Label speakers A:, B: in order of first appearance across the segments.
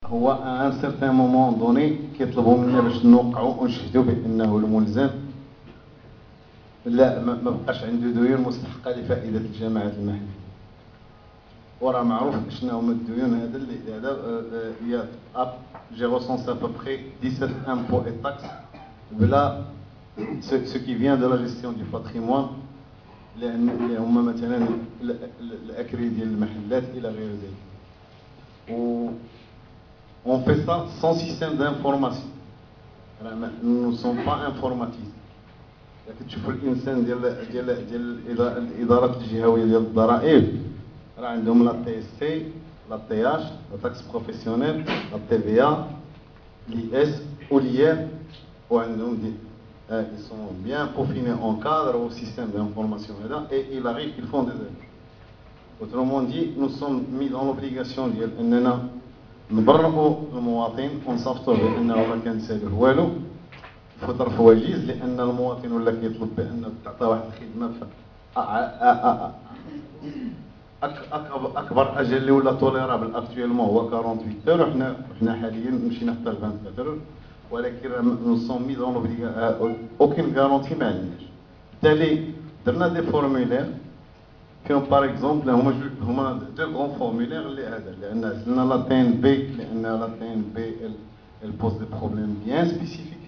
A: هو ان سيرتان مومون دوني كيطلبوا منا باش نوقعوا ونشهدوا بانه الملزم لا ما بقاش عنده ديون مستحقه لفائده الجماعه المحليه. وراه معروف شنو هما الديون هذا اللي هذا جي ريسونسي ابوبخي 17 امبو اي تاكس بلا ce qui vient de la gestion du patrimoine اللي هما مثلا الاكري ديال المحلات الى غير ذلك. و on fait ça sans système d'information. Nous ne sommes pas informatisés. لكن تشوفوا الانسان ديال الادارات الجهويه ديال الضرائب راه عندهم لا تي اس سي لا تي اش لا تاكس بروفيسيونيل لا تي في ا لي اس و لي وعندهم دي ils sont bien peaufinés en cadre au système d'information et il arrive qu'ils font des erreurs. Autrement dit, nous sommes mis dans l'obligation ديال اننا نبرئوا المواطن ونصيفطوا بانه ما كنسالوه والو فطر وجيز لان المواطن ولا كيطلب بانه تعطى واحد الخدمه اكبر اجل اللي ولا توليرابل اكطويلمون هو 48 اور وحنا حاليا مشينا حتى ل 24 اور ولكن نو سون مي دون اوكين غارونتي ما عندناش. بالتالي درنا دي فورمولير فيهم باغ اكزومبل هما دو غون فورمولير اللي هذا لان عندنا لا تي ان بي لان لا تي ان بي elle pose des problèmes bien spécifiques.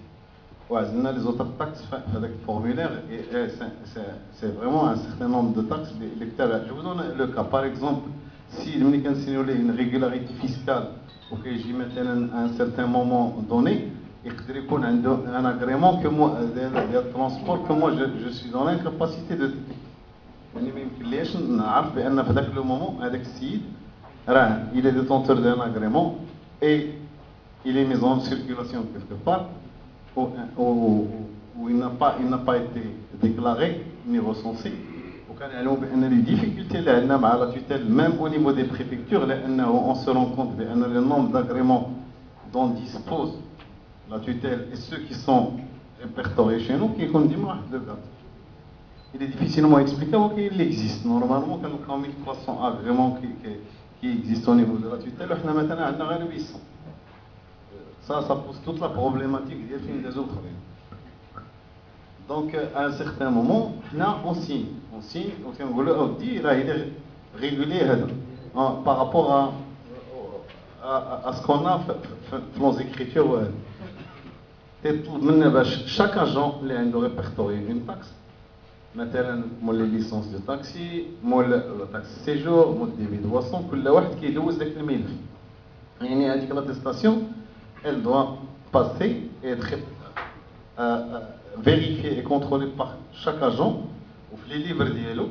A: وعندنا لي زوتر تاكس في هذاك الفورمولير سي فريمون ان سيغتان نومبر دو تاكس اللي كتاب. جو دون لو كا باغ اكزومبل سي ملي كنسينيو ليه ان ريغولاريتي فيسكال وكيجي مثلا ان سيغتان مومون دوني يقدر يكون عنده ان اغريمون كو مو ديال ترونسبور كو مو جو سوي دون انكاباسيتي دو يعني ما يمكنليش نعرف بان في ذاك لو مومون هذاك السيد راه il est détenteur d'un agrément et il est mis en circulation quelque part où il n'a pas été déclaré ni recensé. وكنعلموا بان لي ديفيكولتي اللي عندنا مع لا توتيل ميم او نيفو دي بريفيكتور لانه on se rend compte بان le nombre d'agréments dont dispose la tutelle et ceux qui sont répertoriés chez nous كيكون ديما واحد لو غاب. Il est difficilement explicable qu'il existe. Normalement, quand on a 1300 agréments qui existent au niveau de la tutelle, on a maintenant 800. Ça pose toute la problématique des films des autres. Donc, à un certain moment, là, on signe. On dit, là, il est régulé par rapport à ce qu'on a fait dans les écritures. Chaque agent a répertorié une taxe. مثلا مول لي ليسونس دو تاكسي مول لا تاكس سيجور مول ديبي دو بواسون كل واحد كيدوز داك الملف. يعني هذيك لاتيستاسيون elle doit passer et être vérifiée et contrôlée par chaque agent وفي لي ليفر ديالو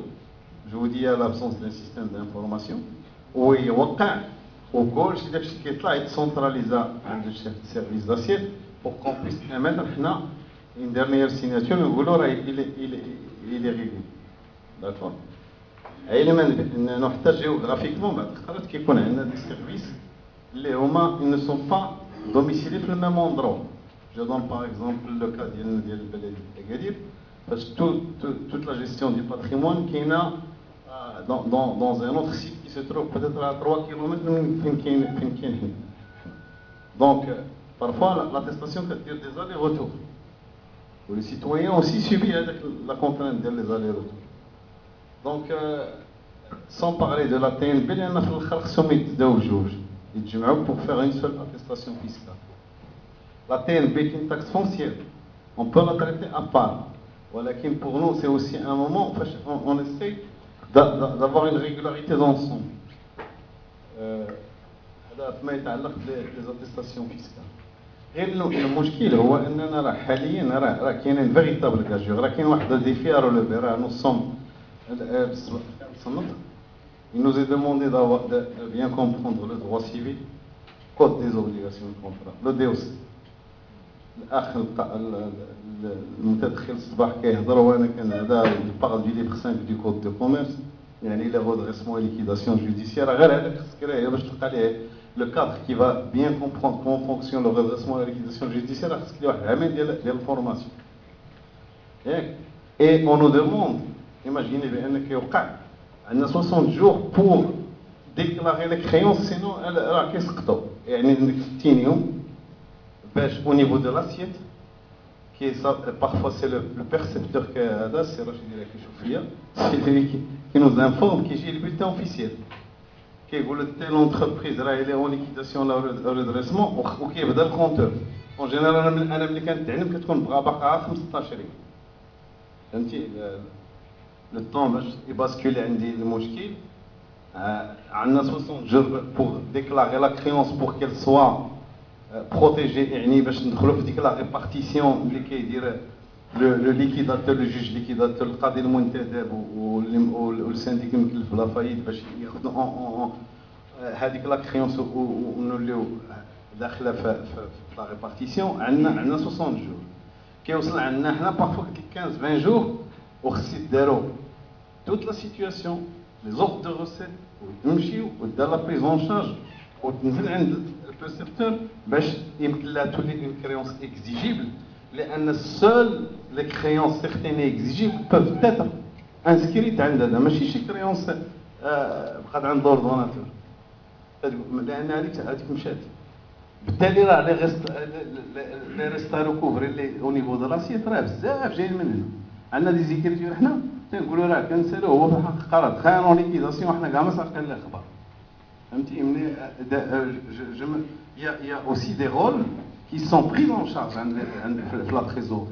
A: je vous dis à l'absence d'un système d'information ويوقع وكلشي داكشي كيطلع يتسونتراليزا عند الشيف سيرفيس داسيت pour qu'on puisse émettre حنا une dernière signature نقولوا راه il est réglé. D'accord. علما بانه حتى جيوغرافيكمون بعض الخطرات كيكون عندنا دي سيرفيس اللي هما ils ne sont pas domiciliés في الميم اندرو. جو دون باغ اكزومبل لو كا ديال البلد اكادير فاش toute la gestion du patrimoine كاينه dans un autre site qui se trouve peut-être à 3 km من فين كاين حنا. Donc parfois l'attestation كدير des allers-retours. Et les citoyens aussi subissent la contrainte des allers-retours. Donc, sans parler de la TNB, il y en a pour faire une seule attestation fiscale. La TNB est une taxe foncière. On peut la traiter à part. Mais pour nous, c'est aussi un moment où on essaie d'avoir une régularité d'ensemble. Les attestations fiscales. غير المشكل هو اننا راه حاليا راه كاينين فيريتابل كاجور راه كاين واحد الديفي ا روليفي راه نو سوم il nous est demandé de bien comprendre le droit civil code des obligations de contrat le DOC الاخ المتدخل الصباح كيهضر وانا كنهضر باغ دو ليفر 5 دو كود دو كوميرس يعني لي ريدريسمون ليكيداسيون جوديسيير غير هذاك خصك تقراه باش تلقى ليه le cadre qui va bien comprendre comment fonctionne le redressement et la liquidation judiciaire, c'est qu'il y a une formation. Et on nous demande, imaginez, on a 60 jours pour déclarer les créances, sinon elle a qu'est-ce que يعني عندك 60 يوم باش au niveau de l'assiette qui est ça parfois c'est le percepteur que هذا سي رشيد اللي كيشوف فيا qui nous informe كيجي البولتان اوفيسيال كيقول تيل اونتربريز راه لي اون ليكيداسيون لا ريدريسمون وكيبدا الكونتور اون جينيرال انا ملي كنتعلم كتكون باقا 15 يوم فهمتي لو طون باش يباسكولي عندي المشكل عندنا 60 جور بور ديكلاري لا كريونس بور كيل سوا بروتيجي يعني باش ندخلوا في ديك لا ريبارتيسيون اللي كيدير لو ليكيداتور لو جوج ليكيداتور القاضي المنتدب والسانديك المكلف بلا فايد باش ياخذوا هذيك لا كريونس ونوليو داخله في لا ريبارتيسيون عندنا 60 جور كيوصل عندنا حنا بارفو 15 20 جور وخص يداروا توت لا سيتوياسيون لي زوردر دو روسيت ويمشيو ودار لا بريز اون شارج وتنزل عند البيرسيبتور باش يمكن لها تولي اون كريونس اكزيجيبل لان سول لي كريونس سيغتين اكزيجيبل بوف تيتر انسكريت عند هذا ماشي شي كريونس بقات عند لوردوناتور لان هذيك مشات بالتالي راه لي ريستا ريكوفري اللي او نيفو دو لاسيت راه بزاف جايين من هنا عندنا دي زيكريتور حنا تنقولوا راه كنسالوه هو في الحقيقه راه دخلنا ليكيداسيون حنا كاع ما ساقين ليه خبر فهمتي ملي il y a aussi des rôles qui sont pris en charge في لا تريزوري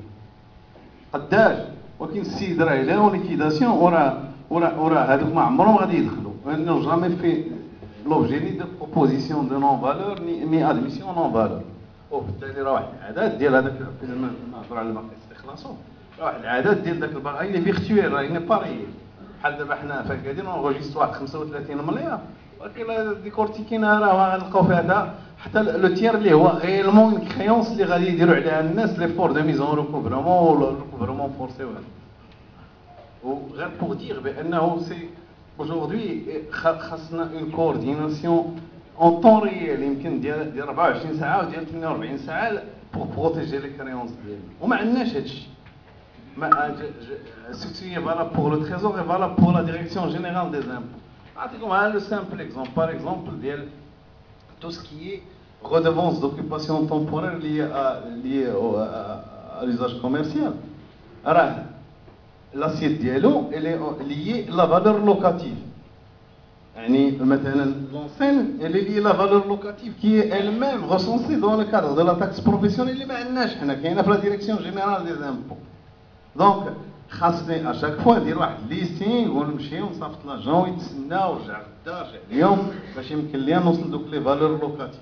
A: قداش ولكن السيد راه الا اون ليكيداسيون وراه هذوك ما عمرهم غادي يدخلوا انه جامي في لوبجي ني دو بروبوزيسيون دو نون فالور ني ادميسيون نون فالور وبالتالي راه واحد العادات ديال هذاك لما نهضروا على الباقي استخلاصهم راه واحد العادات ديال ذاك الباقي اللي فيرتويال راه باري بحال دابا حنا فكادين اونغوجيست واحد 35 مليار ولكن ديكورتيكينا راه غنلقاو فيها حتى لو تير اللي هو غيلمون اون كريونس اللي غادي يديروا عليها الناس لي فور دو ميزون ريكوفرمون ولا ريكوفرمون فورسي وغير بوغ دير بانه سي aujourd'hui خاصنا اون كورديناسيون اون طون ريال يمكن ديال 24 ساعه وديال 48 ساعه بوغ بروتيجي لي كريونس ديالنا وما عندناش هادشي ما سيتي فالا بوغ لو تريزور اي فالا بوغ لا ديريكسيون جينيرال دي زامبو نعطيكم على لو سامبل اكزومبل باغ اكزومبل ديال tout ce qui est redevance d'occupation temporaire liée à l'usage commercial. Alors, l'assiette dialo, elle est liée à la valeur locative. L'enseigne, elle est liée à la valeur locative qui est elle-même recensée dans le cadre de la taxe professionnelle. Qui est la direction générale des impôts. Donc, خاصني اشاك فوا ندير واحد ليستينغ ونمشي ونصيفط لاجون ويتسنى ورجع غدا رجع اليوم باش يمكن ليا نوصل دوك لي فالور لوكاتيف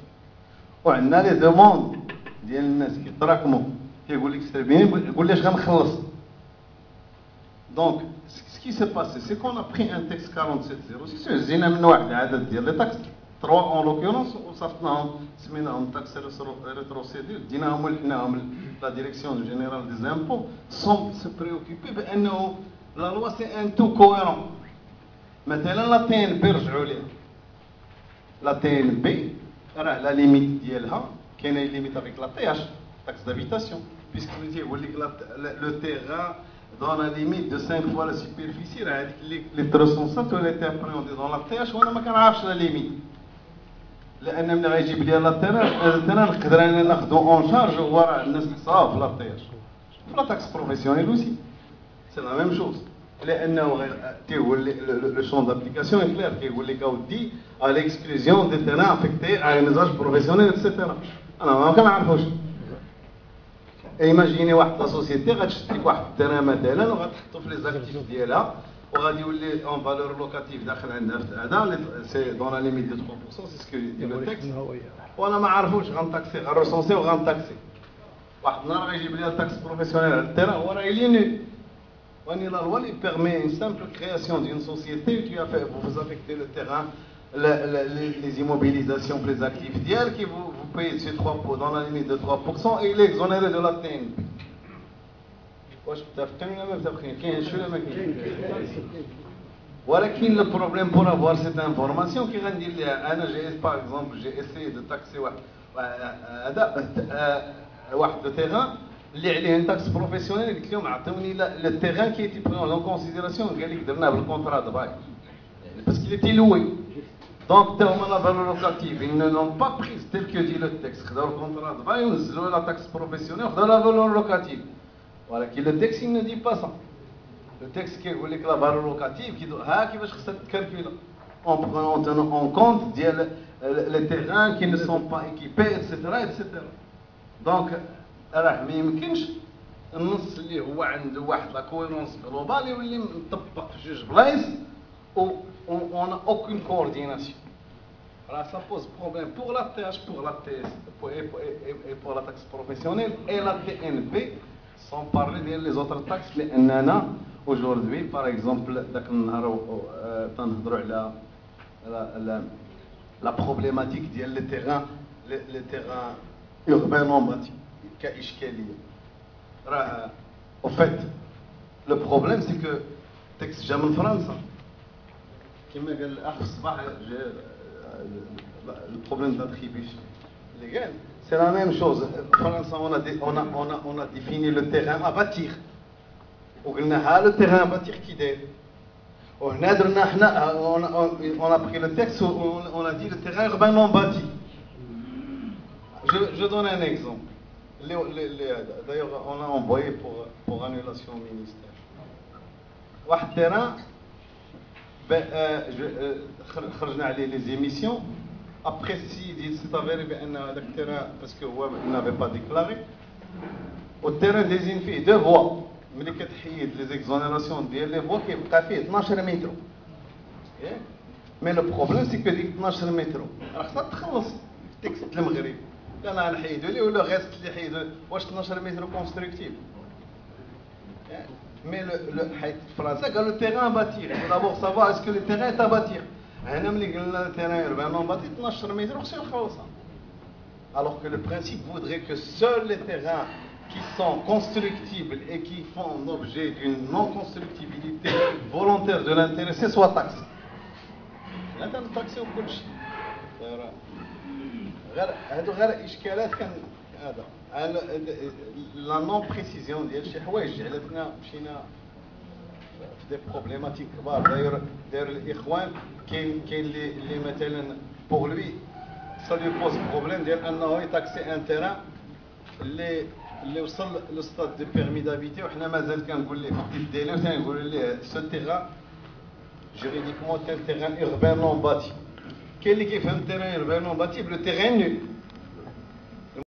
A: وعندنا لي دوموند ديال الناس كيتراكموا كيقول لك سير بيان يقول لي اش غنخلص دونك سكي سي باسي سي كون ا بري ان تكست 4706 هزينا منه واحد العدد ديال لي تاكس 3 اون لوكيونس وصيفطناهم سميناهم تاكس ريتروسيدور ديناهم ولحناهم لا ديريكسيون جينيرال دي زامبو سون سو بريوكيبي بانه لا لوا سي ان تو كويرون مثلا لا تي ان بي رجعوا ليها لا تي ان بي راه لا ليميت ديالها كاينه ليميت افيك لا تي اش تاكس دابيتاسيون بيسكو تيقول لك لو تيغان dans la limite de 5 fois la superficie راه هذيك اللي ترسونسات ولا تي ابريوندي دون لا تي اش وانا ما كنعرفش لا ليميت لان ملي غيجيب لي لا تيران نقدر انا ناخذو اون شارج هو راه الناس حساب في لا تياش في لا تاكس بروفيسيونيل اوسي سي لا ميم شوز لانه تيقول لي لو شون دابليكاسيون كلير كيقول لك اودي ا ليكسكلوزيون دي تيران افيكتي ا ان usage بروفيسيونيل اكسيتيرا انا ما كنعرفوش ايماجيني واحد لا سوسيتي غتشد لك واحد التيران مثلا وغتحطو في لي زاكتيف ديالها وغادي يولي اون فالور لوكاتيف داخل عندها في هذا سي دون لا ليميت دو 3% سي سكو دي لو تكست وانا ما عرفوش غنطاكسي غنرسونسي وغنطاكسي واحد النهار غيجيب لي التاكس بروفيسيونيل على التيران هو راه يليني واني لا لوا لي بيرمي اون سامبل كرياسيون دون سوسيتي tu as fait vous affectez le terrain les immobilisations les actifs d'hier qui vous payez ces 3 dans la limite de 3% et il est exonéré de la TNP. واش متفقين ولا ما متفقين؟ كاين شي ولا ما كاينش؟ ولكن لو بروبليم بور افوار سيت انفورماسيون كي غندير ليها انا جي باغ اكزومبل جي اسي دو تاكسي واحد لو تيغان اللي عليه ان تاكس بروفيسيونيل قلت لهم عطوني لو تيغان كي تي برون اون كونسيديراسيون قال لك درناه بالكونترا دو باي باسكو اللي تيلوي Donc, terme la valeur locative, ils ne l'ont pas prise telle que dit le texte. Dans le contrat de bail, ils ont la taxe professionnelle dans la valeur locative. Voilà, le texte, il ne dit pas ça. Le texte qui dit que la valeur locative, qui va calculer en tenant en compte les terrains qui ne sont pas équipés, etc. etc. Donc, راه ما يمكنش النص اللي هو عنده واحد لا كويرونس جلوبال يولي مطبق في جوج بلايص on n'a aucune coordination. Alors ça pose problème pour la TH, pour la TS, et pour la taxe professionnelle et la TNP, sans parler des autres taxes. Les NANA, aujourd'hui, par exemple, la problématique des terrains urbains non bâtis. Au fait, le problème c'est que texte jamais en France. Le problème d'attribution légale, c'est la même chose. En France, on a défini le terrain à bâtir. On a le terrain à bâtir qui est. On a pris le texte, on a dit le terrain urbain non bâti. Je donne un exemple. D'ailleurs, on a envoyé pour annulation au ministère. Un terrain, خرجنا عليه les émissions. Après, si c'est avéré le terrain, parce qu'il n'avait pas déclaré, au terrain désigne fait deux voies. Mais les exonérations des voies qui ont fait 12 mètres. Mais le problème, c'est que les 12 mètres, alors ça تخلص texte المغرب. أنا نحيدو ليه ولا غير اللي حيدو واش 12 متر constructible. Mais le français a le terrain à bâtir. Il faut d'abord savoir est-ce que le terrain est à bâtir. Le terrain urbain non bâti, 12 mètres, alors que le principe voudrait que seuls les terrains qui sont constructibles et qui font l'objet d'une non-constructibilité volontaire de l'intéressé soient taxés. L'intérêt taxé au كل غير إشكالات كان هذا la non précision ديال شي حوايج جعلتنا مشينا في دي بروبليماتيك كبار. داير الاخوان كاين اللي مثلا بوغ لوي سا لو بوز بروبليم ديال انه يتاكسي ان تيران اللي وصل لو ستاد دو بيرمي دابيتي وحنا مازال كنقول ليه في الديلي وتنقول ليه سو تيران جوريديكمون تيران urbain non bâti. كاين اللي كيفهم تيران urbain non bâti بلو تيران نو.